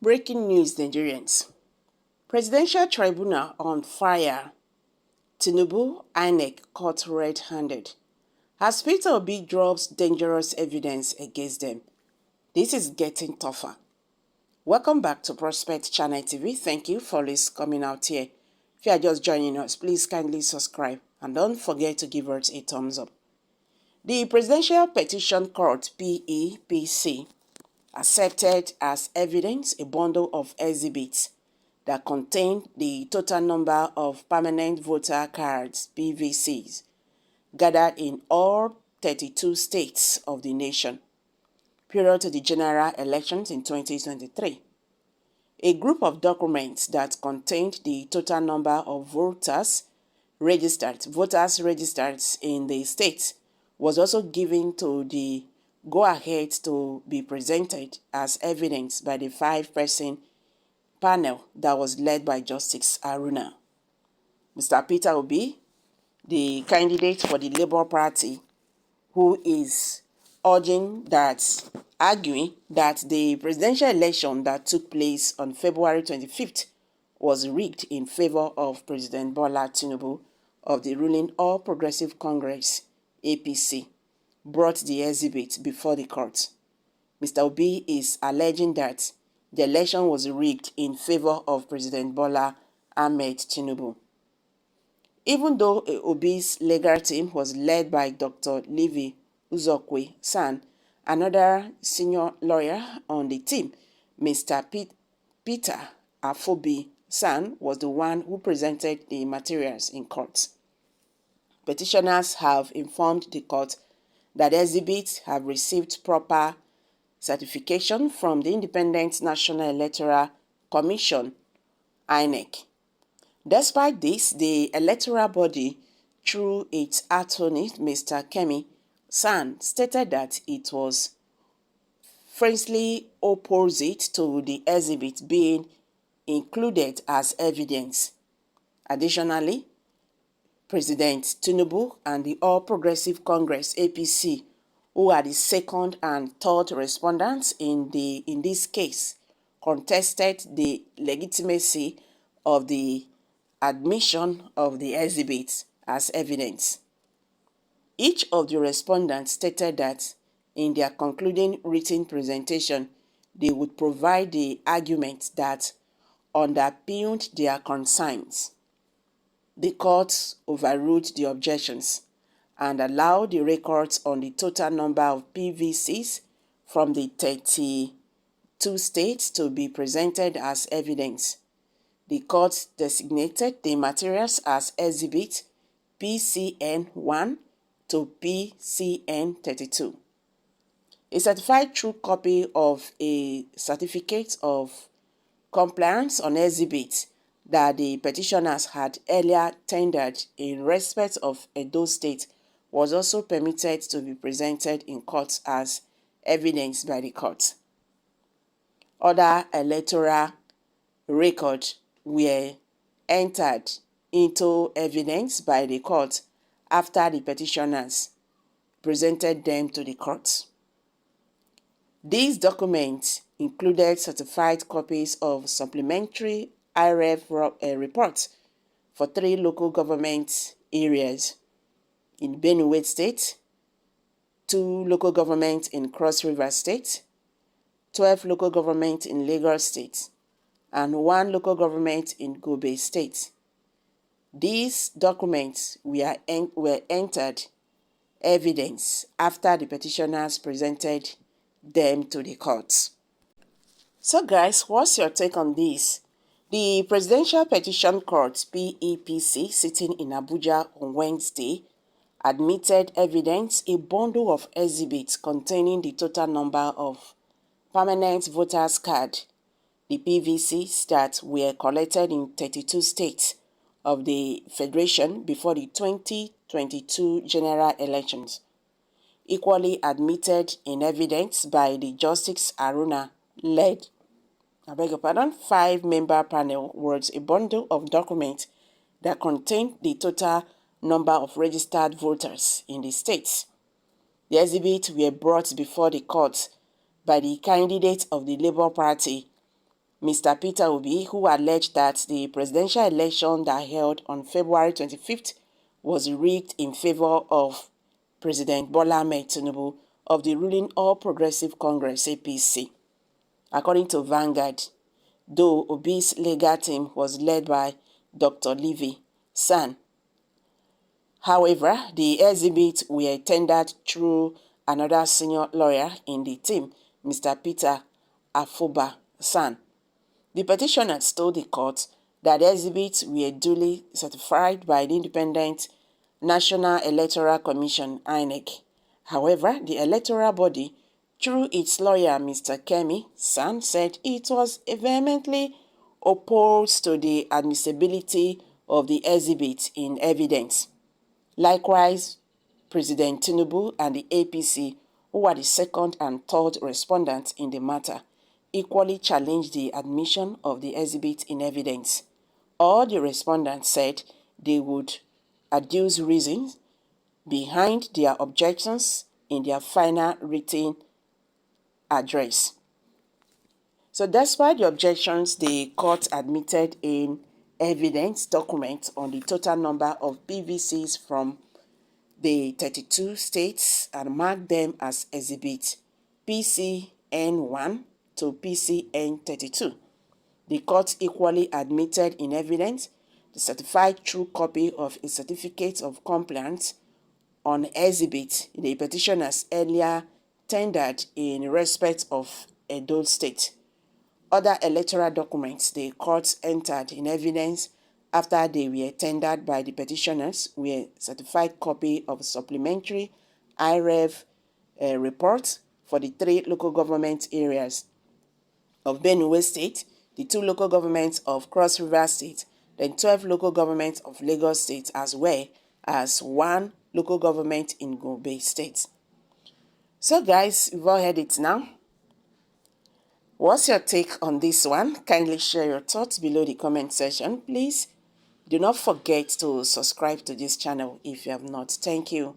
Breaking news, Nigerians. Presidential tribunal on fire. Tinubu, INEC caught red-handed. As Peter Obi drops dangerous evidence against them. This is getting tougher. Welcome back to Prospect Channel TV. Thank you for coming out here. If you are just joining us, please kindly subscribe and don't forget to give us a thumbs up. The Presidential Petition Court, PEPC, accepted as evidence a bundle of exhibits that contained the total number of permanent voter cards, PVCs, gathered in all 32 states of the nation prior to the general elections in 2023. A group of documents that contained the total number of voters registered in the state was also given to the go-ahead to be presented as evidence by the 5-person panel that was led by Justice Haruna. Mr. Peter Obi, the candidate for the Labour Party, who is arguing that the presidential election that took place on February 25th was rigged in favor of President Bola Tinubu of the ruling All Progressive Congress, APC, brought the exhibit before the court. Mr. Obi is alleging that the election was rigged in favor of President Bola Ahmed Tinubu. Even though Obi's legal team was led by Dr. Levi Uzokwe San, another senior lawyer on the team, Mr. Peter Afobi San was the one who presented the materials in court. Petitioners have informed the court that exhibits have received proper certification from the Independent National Electoral Commission, INEC. Despite this, the electoral body, through its attorney, Mr. Kemi San, stated that it was fiercely opposite to the exhibit being included as evidence. Additionally, President Tinubu and the All Progressive Congress, APC, who are the second and third respondents in this case, contested the legitimacy of the admission of the exhibit as evidence. Each of the respondents stated that in their concluding written presentation, they would provide the argument that underpinned their concerns. The court overruled the objections and allowed the records on the total number of PVCs from the 32 states to be presented as evidence. The court designated the materials as Exhibit PCN1 to PCN32. A certified true copy of a certificate of compliance on exhibit that the petitioners had earlier tendered in respect of Edo State was also permitted to be presented in court as evidence by the court. Other electoral records were entered into evidence by the court after the petitioners presented them to the court. These documents included certified copies of supplementary IREF reports for 3 local government areas in Benue State, 2 local governments in Cross River State, 12 local governments in Lagos State, and 1 local government in Gombe State. These documents were entered evidence after the petitioners presented them to the courts. So guys, what's your take on this? The Presidential Petition Court, PEPC, sitting in Abuja on Wednesday, admitted evidence a bundle of exhibits containing the total number of permanent voters card, the PVCs that were collected in 32 states of the Federation before the 2022 general elections. Equally admitted in evidence by the Justice Haruna led 5-member panel was a bundle of documents that contained the total number of registered voters in the states. The exhibits were brought before the court by the candidate of the Labour Party, Mr. Peter Obi, who alleged that the presidential election that held on February 25th was rigged in favor of President Bola Ahmed Tinubu of the ruling All Progressive Congress (APC). According to Vanguard, though Obi's legal team was led by Dr. Livy San. However, the exhibits were tendered through another senior lawyer in the team, Mr. Peter Afoba San. The petitioners told the court that the exhibits were duly certified by the Independent National Electoral Commission (INEC). However, the electoral body, through its lawyer Mr. Kemi San, said it was vehemently opposed to the admissibility of the exhibit in evidence. Likewise, President Tinubu and the APC, who were the second and third respondents in the matter, equally challenged the admission of the exhibit in evidence. All the respondents said they would adduce reasons behind their objections in their final written address. So despite the objections, the court admitted in evidence documents on the total number of PVCs from the 32 states and marked them as Exhibit PCN1 to PCN32. The court equally admitted in evidence the certified true copy of a certificate of compliance on exhibit the petitioners earlier tendered in respect of Edo State. Other electoral documents the court entered in evidence after they were tendered by the petitioners were certified copy of supplementary IREV report for the 3 local government areas of Benue State, the 2 local governments of Cross River State, then 12 local governments of Lagos State, as well as 1 local government in Gombe State. So guys, you've all heard it now. What's your take on this one? Kindly share your thoughts below the comment section. Please do not forget to subscribe to this channel if you have not. Thank you.